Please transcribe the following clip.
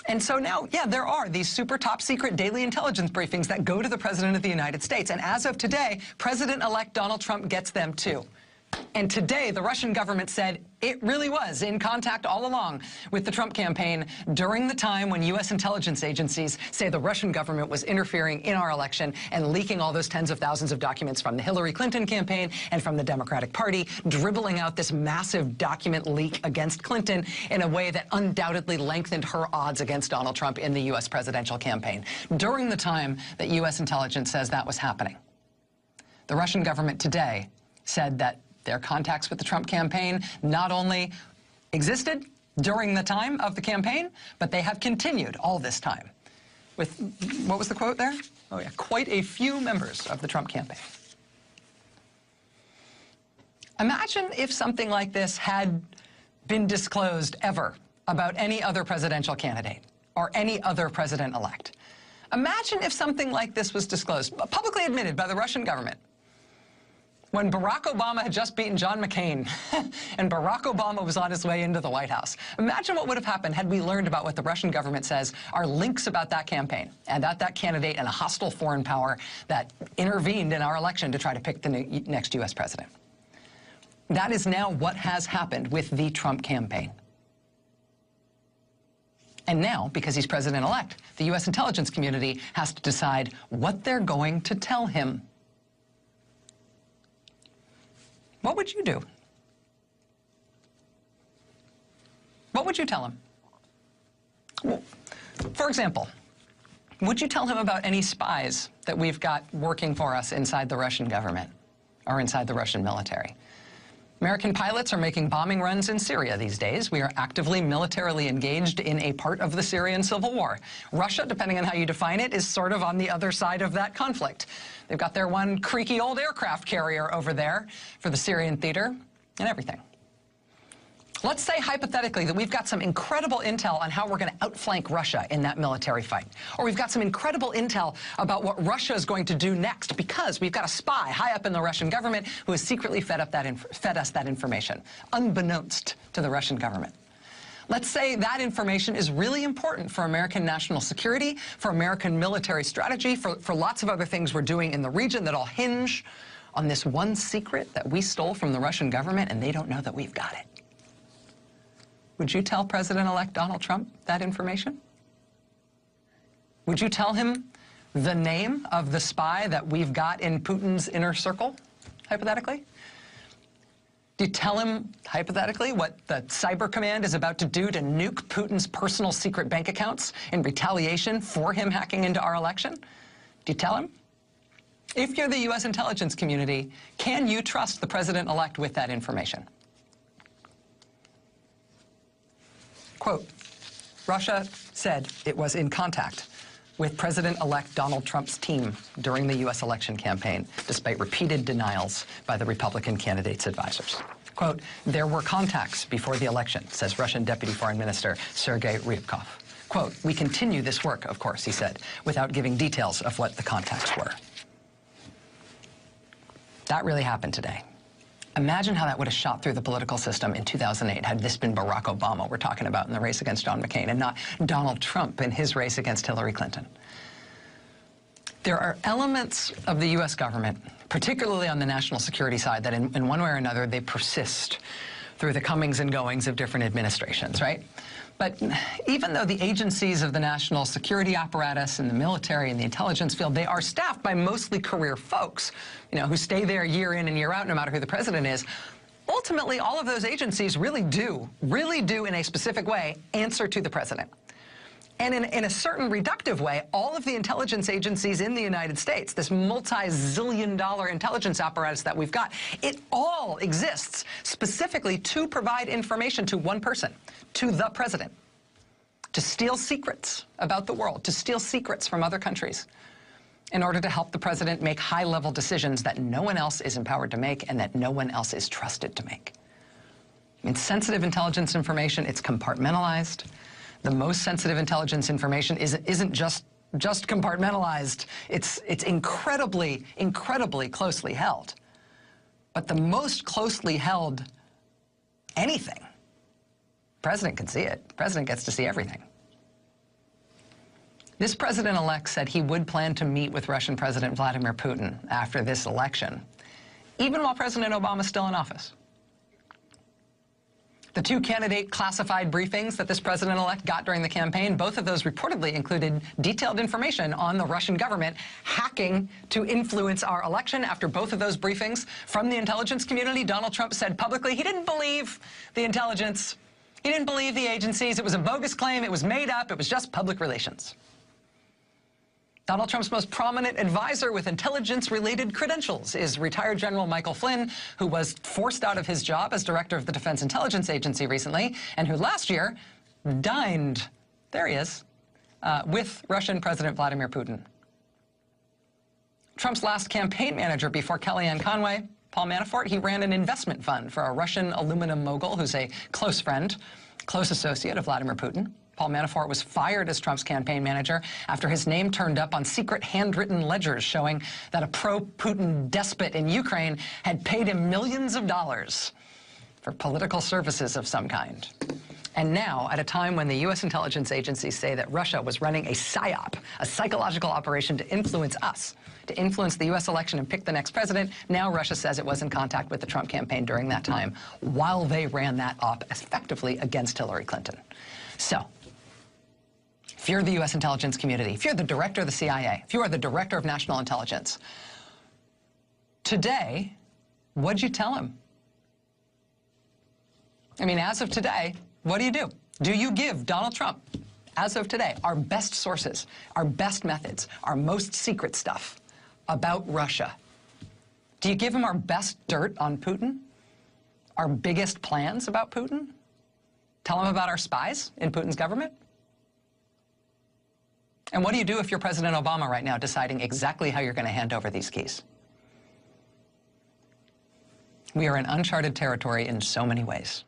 And so now, yeah, there are these super top secret daily intelligence briefings that go to the President of the United States. And as of today, President-elect Donald Trump gets them too. And today, the Russian government said it really was in contact all along with the Trump campaign during the time when U.S. intelligence agencies say the Russian government was interfering in our election and leaking all those tens of thousands of documents from the Hillary Clinton campaign and from the Democratic Party, dribbling out this massive document leak against Clinton in a way that undoubtedly lengthened her odds against Donald Trump in the U.S. presidential campaign. During the time that U.S. intelligence says that was happening, the Russian government today said that their contacts with the Trump campaign not only existed during the time of the campaign, but they have continued all this time with, what was the quote there? Oh yeah, quite a few members of the Trump campaign. Imagine if something like this had been disclosed ever about any other presidential candidate or any other president-elect. Imagine if something like this was disclosed, publicly admitted by the Russian government, when Barack Obama had just beaten John McCain and Barack Obama was on his way into the White House. Imagine what would have happened had we learned about what the Russian government says are links about that campaign and that candidate and a hostile foreign power that intervened in our election to try to pick the next U.S. president. That is now what has happened with the Trump campaign. And now, because he's president-elect, the U.S. intelligence community has to decide what they're going to tell him. What would you do? What would you tell him? Well, for example, would you tell him about any spies that we've got working for us inside the Russian government or inside the Russian military? American pilots are making bombing runs in Syria these days. We are actively militarily engaged in a part of the Syrian civil war. Russia, depending on how you define it, is sort of on the other side of that conflict. They've got their one creaky old aircraft carrier over there for the Syrian theater and everything. Let's say, hypothetically, that we've got some incredible intel on how we're going to outflank Russia in that military fight. Or we've got some incredible intel about what Russia is going to do next because we've got a spy high up in the Russian government who has secretly fed us that information, unbeknownst to the Russian government. Let's say that information is really important for American national security, for American military strategy, for lots of other things we're doing in the region that all hinge on this one secret that we stole from the Russian government and they don't know that we've got it. Would you tell President-elect Donald Trump that information? Would you tell him the name of the spy that we've got in Putin's inner circle, hypothetically? Do you tell him, hypothetically, what the Cyber Command is about to do to nuke Putin's personal secret bank accounts in retaliation for him hacking into our election? Do you tell him? If you're the U.S. intelligence community, can you trust the President-elect with that information? Quote, Russia said it was in contact with President-elect Donald Trump's team during the U.S. election campaign, despite repeated denials by the Republican candidate's advisors. Quote, there were contacts before the election, says Russian Deputy Foreign Minister Sergei Ryabkov. Quote, we continue this work, of course, he said, without giving details of what the contacts were. That really happened today. Imagine how that would have shot through the political system in 2008 had this been Barack Obama we're talking about in the race against John McCain and not Donald Trump in his race against Hillary Clinton. There are elements of the U.S. government, particularly on the national security side, that in one way or another, they persist through the comings and goings of different administrations, right? But even though the agencies of the national security apparatus and the military and the intelligence field, they are staffed by mostly career folks, you know, who stay there year in and year out, no matter who the president is, ultimately all of those agencies really do in a specific way answer to the president. And in a certain reductive way, all of the intelligence agencies in the United States, this multi-zillion-dollar intelligence apparatus that we've got, it all exists specifically to provide information to one person, to the president, to steal secrets about the world, to steal secrets from other countries in order to help the president make high-level decisions that no one else is empowered to make and that no one else is trusted to make. I mean, sensitive intelligence information, it's compartmentalized. The most sensitive intelligence information isn't just compartmentalized. It's incredibly, incredibly closely held. But the most closely held anything, the president can see it. The president gets to see everything. This president-elect said he would plan to meet with Russian President Vladimir Putin after this election, even while President Obama is still in office. The two candidate classified briefings that this president-elect got during the campaign, both of those reportedly included detailed information on the Russian government hacking to influence our election. After both of those briefings from the intelligence community, Donald Trump said publicly he didn't believe the intelligence. He didn't believe the agencies. It was a bogus claim. It was made up. It was just public relations. Donald Trump's most prominent advisor with intelligence-related credentials is retired General Michael Flynn, who was forced out of his job as director of the Defense Intelligence Agency recently, and who last year dined, there he is, with Russian President Vladimir Putin. Trump's last campaign manager before Kellyanne Conway, Paul Manafort, he ran an investment fund for a Russian aluminum mogul who's a close friend, close associate of Vladimir Putin. Paul Manafort was fired as Trump's campaign manager after his name turned up on secret handwritten ledgers showing that a pro-Putin despot in Ukraine had paid him millions of dollars for political services of some kind. And now, at a time when the U.S. intelligence agencies say that Russia was running a PSYOP, a psychological operation to influence us, to influence the U.S. election and pick the next president, now Russia says it was in contact with the Trump campaign during that time while they ran that op effectively against Hillary Clinton. So, if you're the U.S. intelligence community, if you're the director of the CIA, if you are the director of national intelligence, today, what'd you tell him? I mean, as of today, what do? Do you give Donald Trump, as of today, our best sources, our best methods, our most secret stuff about Russia? Do you give him our best dirt on Putin? Our biggest plans about Putin? Tell him about our spies in Putin's government? And what do you do if you're President Obama right now deciding exactly how you're going to hand over these keys? We are in uncharted territory in so many ways.